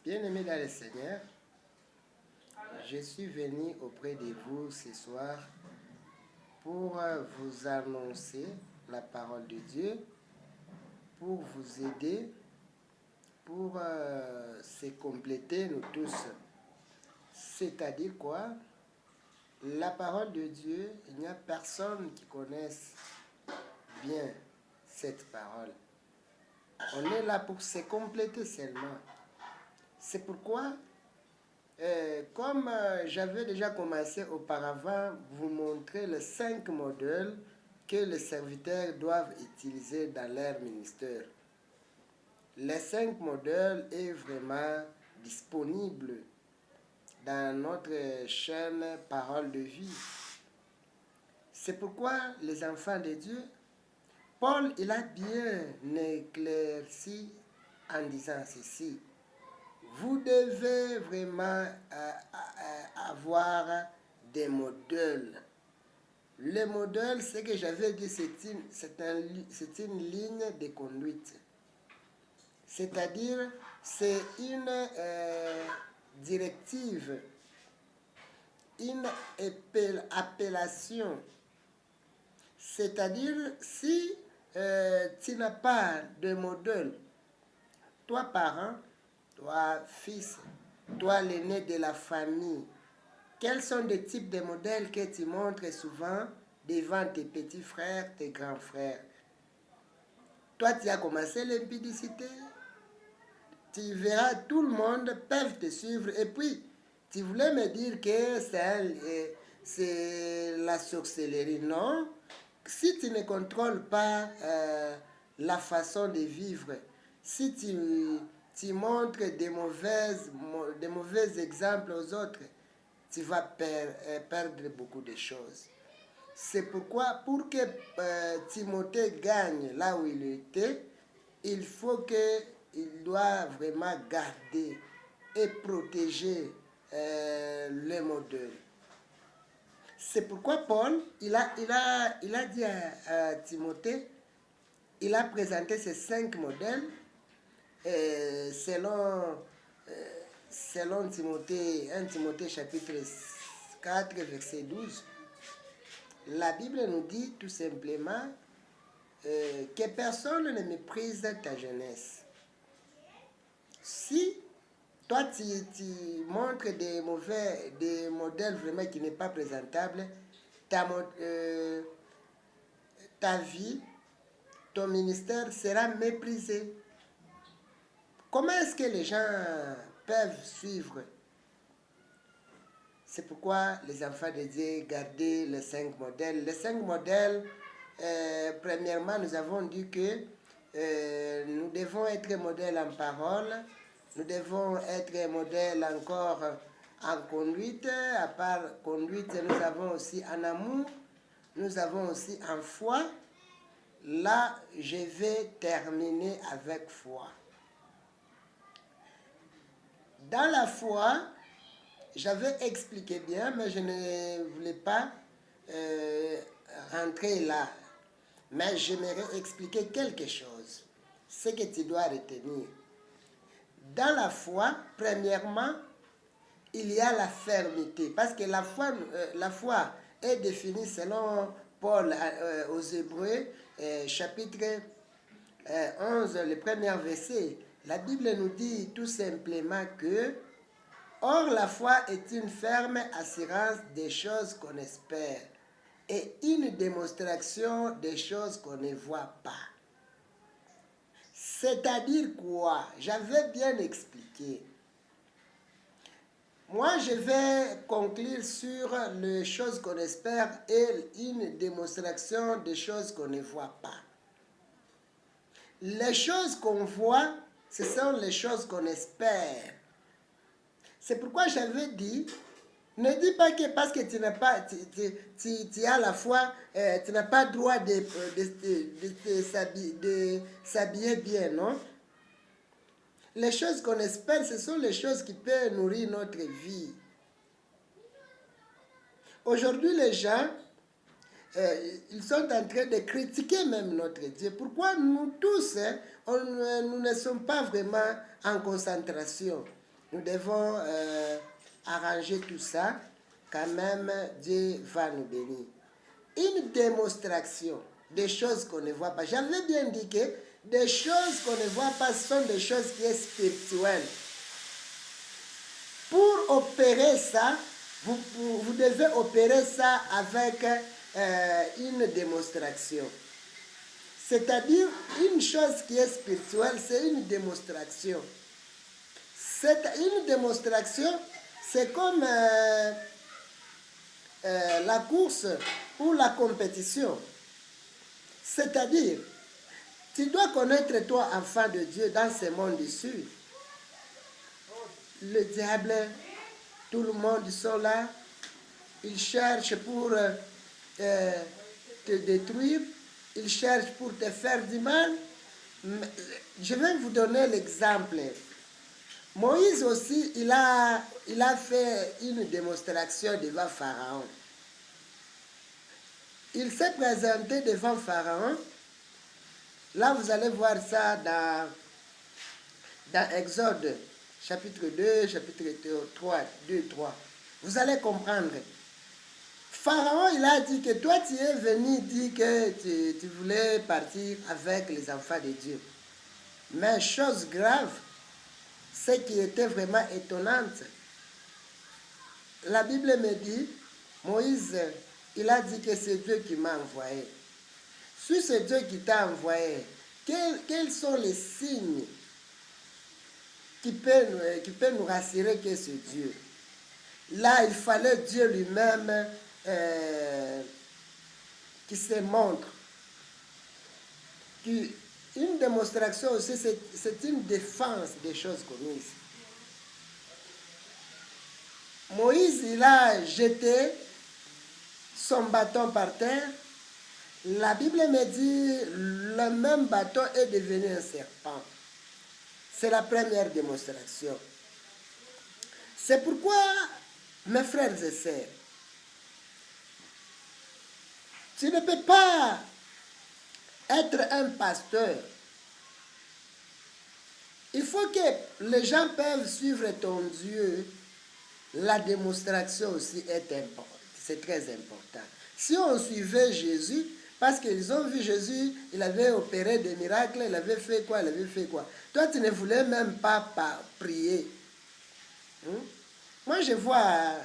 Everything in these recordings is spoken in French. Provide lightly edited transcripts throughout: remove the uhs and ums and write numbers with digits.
Bien-aimés dans le Seigneur, je suis venu auprès de vous ce soir pour vous annoncer la parole de Dieu, pour vous aider, pour se compléter nous tous. C'est-à-dire quoi? La parole de Dieu, il n'y a personne qui connaisse bien cette parole. On est là pour se compléter seulement. C'est pourquoi, comme j'avais déjà commencé auparavant, vous montrer les 5 modèles que les serviteurs doivent utiliser dans leur ministère. Les 5 modèles est vraiment disponible dans notre chaîne Parole de vie. C'est pourquoi les enfants de Dieu, Paul il a bien éclairci en disant ceci. Vous devez vraiment avoir des modèles. Le modèle, ce que j'avais dit, c'est une ligne de conduite. C'est-à-dire, c'est une directive, une appellation. C'est-à-dire, si tu n'as pas de modèle, toi parent, toi fils, toi l'aîné de la famille, quels sont les types de modèles que tu montres souvent devant tes petits frères, tes grands frères? Toi, tu as commencé l'impudicité, tu verras, tout le monde peut te suivre. Et puis, tu voulais me dire que c'est la sorcellerie. Non. Si tu ne contrôles pas la façon de vivre, si tu montres des mauvais exemples aux autres, tu vas perdre beaucoup de choses. C'est pourquoi, pour que Timothée gagne là où il était, il faut qu'il doit vraiment garder et protéger le modèle. C'est pourquoi Paul, il a dit à Timothée, il a présenté ces 5 modèles selon Timothée, 1 Timothée chapitre 4, verset 12. La Bible nous dit tout simplement que personne ne méprise ta jeunesse. Si toi tu montres des modèles vraiment qui n'est pas présentable, ta vie, ton ministère sera méprisé. Comment est-ce que les gens peuvent suivre? C'est pourquoi les enfants de Dieu gardaient les 5 modèles. Les 5 modèles, premièrement, nous avons dit que nous devons être modèles en parole, nous devons être modèles encore en conduite. À part conduite, nous avons aussi en amour, nous avons aussi en foi. Là, je vais terminer avec foi. Dans la foi, j'avais expliqué bien, mais je ne voulais pas rentrer là. Mais j'aimerais expliquer quelque chose. Ce que tu dois retenir. Dans la foi, premièrement, il y a la fermeté. Parce que la foi est définie selon Paul aux Hébreux, chapitre 11, le premier verset. La Bible nous dit tout simplement que or, la foi est une ferme assurance des choses qu'on espère et une démonstration des choses qu'on ne voit pas. C'est-à-dire quoi? J'avais bien expliqué. Moi, je vais conclure sur les choses qu'on espère et une démonstration des choses qu'on ne voit pas. Les choses qu'on voit, ce sont les choses qu'on espère. C'est pourquoi j'avais dit, ne dis pas que parce que tu n'as pas, tu as la foi, tu n'as pas le droit de s'habiller bien, non? Les choses qu'on espère, ce sont les choses qui peuvent nourrir notre vie. Aujourd'hui, les gens, ils sont en train de critiquer même notre Dieu. Pourquoi nous tous, nous ne sommes pas vraiment en concentration? Nous devons arranger tout ça. Quand même, Dieu va nous bénir. Une démonstration des choses qu'on ne voit pas. J'avais bien dit que des choses qu'on ne voit pas sont des choses qui sont spirituelles. Pour opérer ça, vous devez opérer ça avec une démonstration. C'est-à-dire, une chose qui est spirituelle, c'est une démonstration. Une démonstration, c'est comme la course ou la compétition. C'est-à-dire, tu dois connaître toi, enfant de Dieu, dans ce monde ici. Le diable, tout le monde sont là. Ils cherchent pour te détruire. Ils cherchent pour te faire du mal. Je vais vous donner l'exemple. Moïse aussi, il a fait une démonstration devant Pharaon. Il s'est présenté devant Pharaon. Là, vous allez voir ça dans Exode, chapitre 2, chapitre 3, 2, 3. Vous allez comprendre. Pharaon, il a dit que toi, tu es venu dire que tu voulais partir avec les enfants de Dieu. Mais chose grave, ce qui était vraiment étonnante, la Bible me dit, Moïse, il a dit que c'est Dieu qui m'a envoyé. Si c'est Dieu qui t'a envoyé, quels sont les signes qui peuvent nous rassurer que c'est Dieu? Là, il fallait Dieu lui-même qui se montre. Une démonstration aussi, c'est une défense des choses commises. Moïse, il a jeté son bâton par terre. La Bible me dit, le même bâton est devenu un serpent. C'est la première démonstration. C'est pourquoi, mes frères et sœurs, tu ne peux pas être un pasteur. Il faut que les gens peuvent suivre ton Dieu. La démonstration aussi est importante. C'est très important. Si on suivait Jésus, parce qu'ils ont vu Jésus, il avait opéré des miracles, il avait fait quoi, il avait fait quoi. Toi, tu ne voulais même pas prier. Moi, je vois,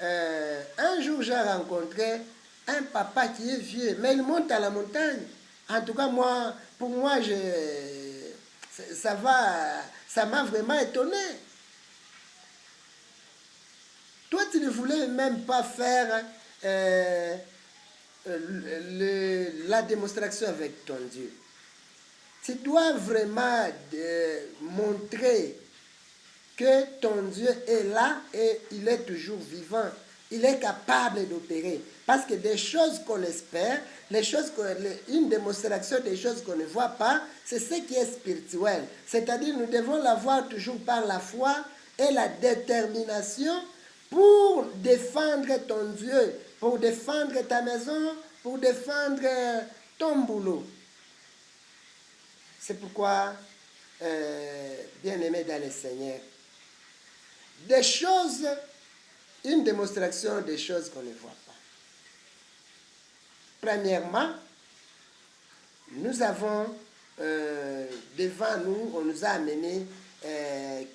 un jour, j'ai rencontré un papa qui est vieux, mais il monte à la montagne. En tout cas, pour moi, ça m'a vraiment étonné. Toi, tu ne voulais même pas faire la démonstration avec ton Dieu. Tu dois vraiment montrer que ton Dieu est là et il est toujours vivant. Il est capable d'opérer. Parce que des choses qu'on espère, une démonstration des choses qu'on ne voit pas, c'est ce qui est spirituel. C'est-à-dire, nous devons l'avoir toujours par la foi et la détermination pour défendre ton Dieu, pour défendre ta maison, pour défendre ton boulot. C'est pourquoi, bien-aimés dans le Seigneur, des choses, une démonstration des choses qu'on ne voit pas. Premièrement, nous avons devant nous, on nous a amené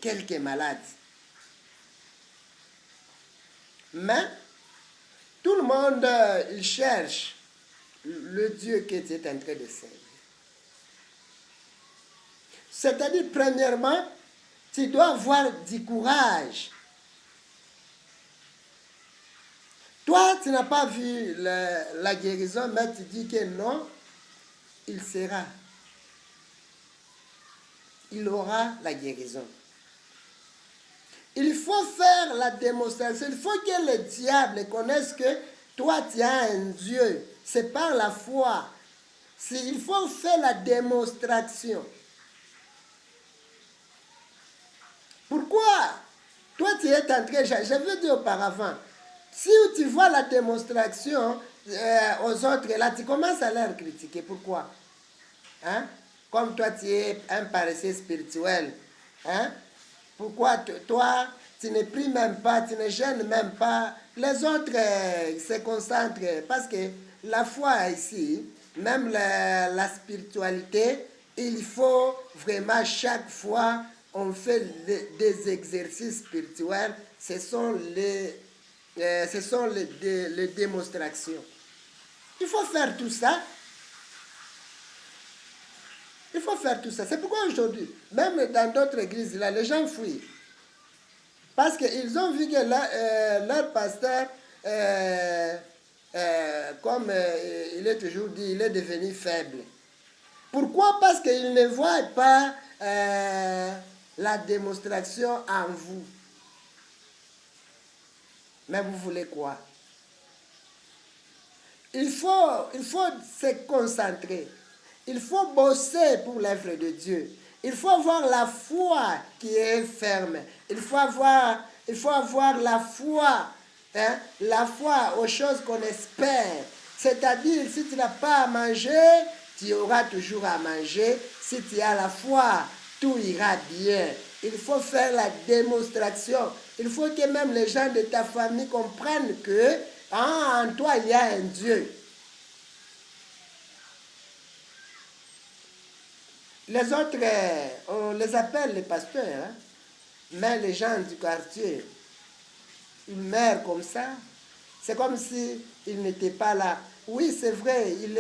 quelques malades. Mais tout le monde, il cherche le Dieu que tu es en train de servir. C'est-à-dire, premièrement, tu dois avoir du courage. Toi, tu n'as pas vu la guérison, mais tu dis que non, il sera. Il aura la guérison. Il faut faire la démonstration. Il faut que le diable connaisse que toi, tu as un Dieu. C'est par la foi. Il faut faire la démonstration. Pourquoi? Toi, tu es en train, j'avais dit auparavant, si tu vois la démonstration aux autres, là, tu commences à leur critiquer. Pourquoi? Hein? Comme toi, tu es un paresseux spirituel. Hein? Pourquoi toi, tu ne pries même pas, tu ne gênes même pas. Les autres se concentrent parce que la foi ici, même la spiritualité, il faut vraiment chaque fois on fait des exercices spirituels, ce sont les démonstrations. Il faut faire tout ça. Il faut faire tout ça. C'est pourquoi aujourd'hui, même dans d'autres églises, là, les gens fuient. Parce qu'ils ont vu que leur pasteur, comme il est toujours dit, il est devenu faible. Pourquoi? Parce qu'ils ne voient pas la démonstration en vous. Mais vous voulez quoi? Il faut se concentrer. Il faut bosser pour l'œuvre de Dieu. Il faut avoir la foi qui est ferme. Il faut avoir la foi. Hein, la foi aux choses qu'on espère. C'est-à-dire, si tu n'as pas à manger, tu auras toujours à manger. Si tu as la foi, tout ira bien. Il faut faire la démonstration. Il faut que même les gens de ta famille comprennent que en toi, il y a un Dieu. Les autres, on les appelle les pasteurs, hein? Mais les gens du quartier, ils meurent comme ça. C'est comme si ils n'étaient pas là. Oui, c'est vrai, il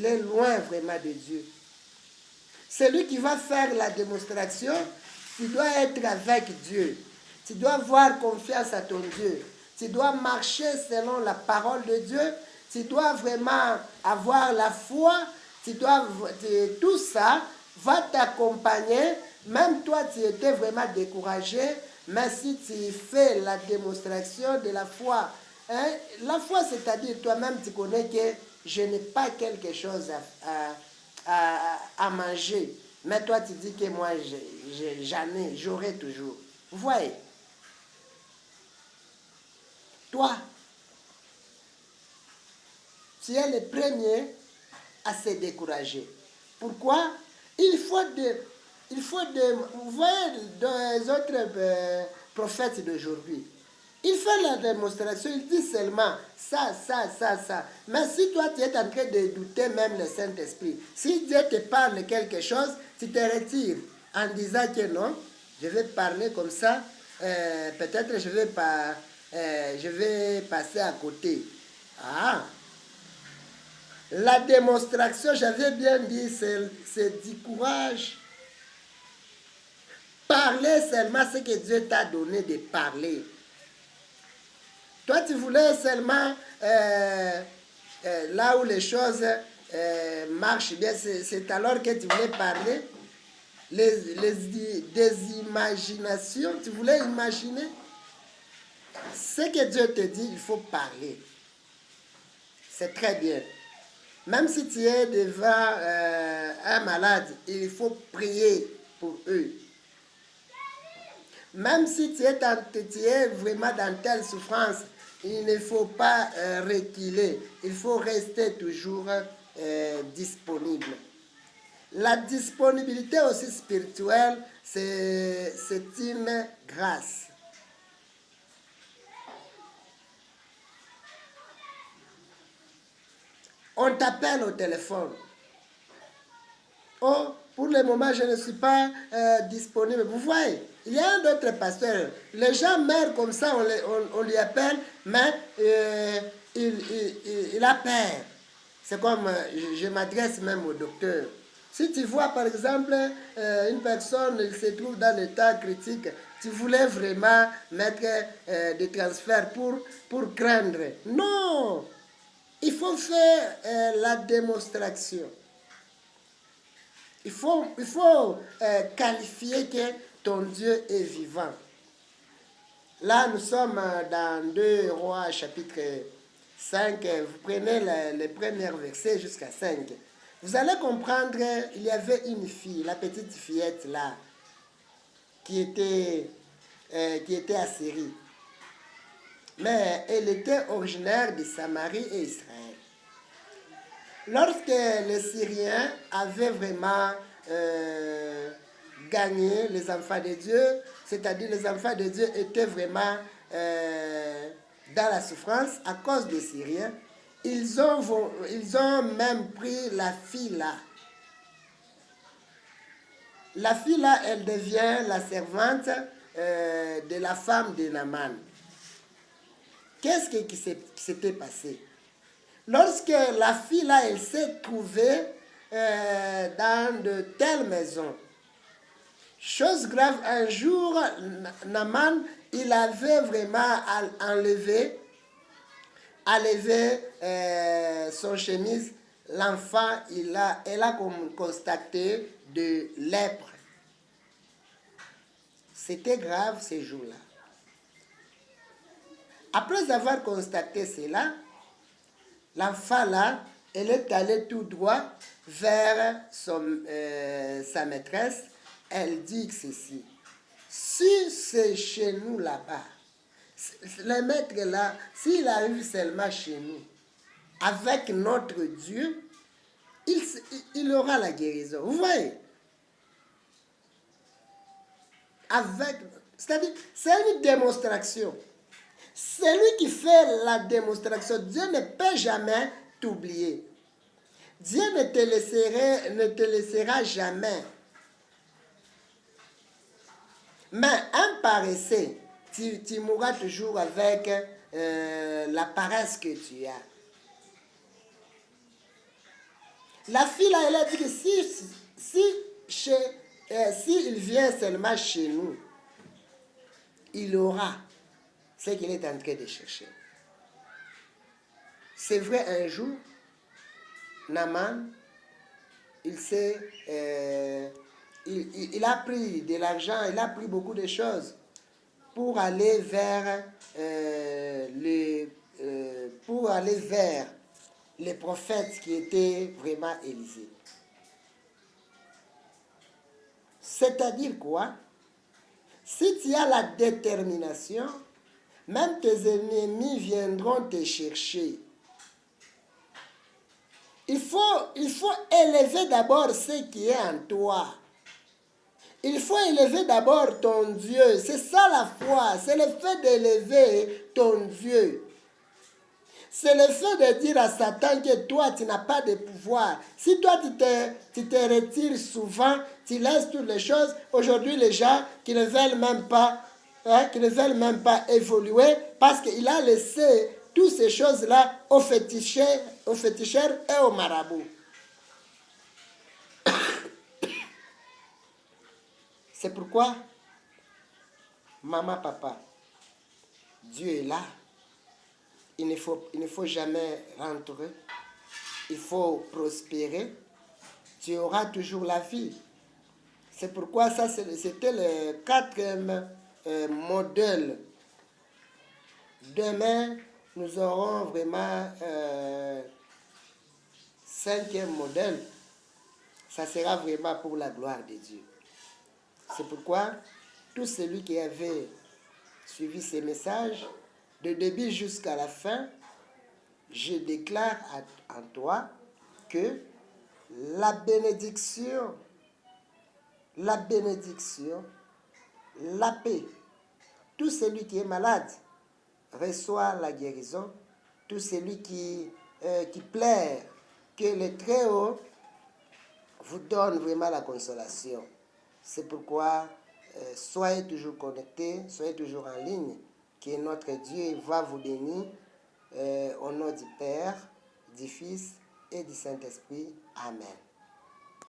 est loin vraiment de Dieu. Celui qui va faire la démonstration, tu dois être avec Dieu. Tu dois avoir confiance à ton Dieu. Tu dois marcher selon la parole de Dieu. Tu dois vraiment avoir la foi. Tout ça va t'accompagner. Même toi, tu étais vraiment découragé. Mais si tu fais la démonstration de la foi, hein, la foi, c'est-à-dire toi-même, tu connais que je n'ai pas quelque chose à manger. Mais toi, tu dis que moi, j'en ai, j'aurai toujours. Vous voyez? Toi, tu es le premier à se décourager. Pourquoi? Vous voyez, dans les autres prophètes d'aujourd'hui, il fait la démonstration, il dit seulement ça. Mais si toi, tu es en train de douter même le Saint-Esprit, si Dieu te parle quelque chose, tu te retires en disant que non, je vais parler comme ça, peut-être je vais passer à côté. Ah! La démonstration, j'avais bien dit, c'est du courage. Parler seulement ce que Dieu t'a donné de parler. Toi, tu voulais seulement là où les choses marchent bien, c'est alors que tu voulais parler. Des imaginations, tu voulais imaginer. Ce que Dieu te dit, il faut parler. C'est très bien. Même si tu es devant un malade, il faut prier pour eux. Même si tu es vraiment dans telle souffrance, il ne faut pas reculer. Il faut rester toujours disponible. La disponibilité aussi spirituelle, c'est une grâce. On t'appelle au téléphone. Oh, pour le moment, je ne suis pas disponible. Vous voyez, il y a un autre pasteur. Les gens meurent comme ça, on lui appelle, mais il a peur. C'est comme, je m'adresse même au docteur. Si tu vois, par exemple, une personne se trouve dans l'état critique, tu voulais vraiment mettre des transferts pour craindre. Non! Il faut faire la démonstration. Il faut qualifier que ton Dieu est vivant. Là, nous sommes dans 2 Rois, chapitre 5. Vous prenez les premiers versets jusqu'à 5. Vous allez comprendre, il y avait une fille, la petite fillette là, qui était à Syrie. Mais elle était originaire de Samarie et Israël. Lorsque les Syriens avaient vraiment gagner les enfants de Dieu, c'est-à-dire les enfants de Dieu étaient vraiment dans la souffrance à cause des Syriens. Ils ont même pris la fille là. La fille là, elle devient la servante de la femme de Naaman. Qu'est-ce qui s'était passé? Lorsque la fille là, elle s'est trouvée dans de telles maisons, chose grave, un jour, Naaman, il avait vraiment enlevé son chemise. L'enfant, elle a constaté de lèpre. C'était grave ces jours-là. Après avoir constaté cela, l'enfant là, elle est allée tout droit vers sa maîtresse. Elle dit ceci: si c'est chez nous là-bas, le maître là, s'il arrive seulement chez nous, avec notre Dieu, il aura la guérison. Vous voyez? C'est-à-dire, c'est une démonstration. Celui qui fait la démonstration, Dieu ne peut jamais t'oublier. Dieu ne te laissera jamais. Mais un paresseux, tu mourras toujours avec la paresse que tu as. La fille là, elle a dit que s'il vient seulement chez nous, il aura ce qu'il est en train de chercher. C'est vrai, un jour, Naaman, il a pris de l'argent, il a pris beaucoup de choses pour aller vers les prophètes qui étaient vraiment Élisée. C'est-à-dire quoi? Si tu as la détermination, même tes ennemis viendront te chercher. Il faut élever d'abord ce qui est en toi. Il faut élever d'abord ton Dieu. C'est ça la foi. C'est le fait d'élever ton Dieu. C'est le fait de dire à Satan que toi, tu n'as pas de pouvoir. Si toi, tu te retires souvent, tu laisses toutes les choses. Aujourd'hui, les gens qui ne veulent même pas, évoluer, parce qu'il a laissé toutes ces choses-là aux féticheurs et aux marabouts. C'est pourquoi, maman, papa, Dieu est là. Il ne faut jamais rentrer. Il faut prospérer. Tu auras toujours la vie. C'est pourquoi ça, c'était le 4e modèle. Demain, nous aurons vraiment 5e modèle. Ça sera vraiment pour la gloire de Dieu. C'est pourquoi tout celui qui avait suivi ces messages, de début jusqu'à la fin, je déclare en toi que la bénédiction, la paix, tout celui qui est malade reçoit la guérison, tout celui qui pleure, que le Très-Haut vous donne vraiment la consolation. C'est pourquoi soyez toujours connectés, soyez toujours en ligne, que notre Dieu va vous bénir au nom du Père, du Fils et du Saint-Esprit. Amen.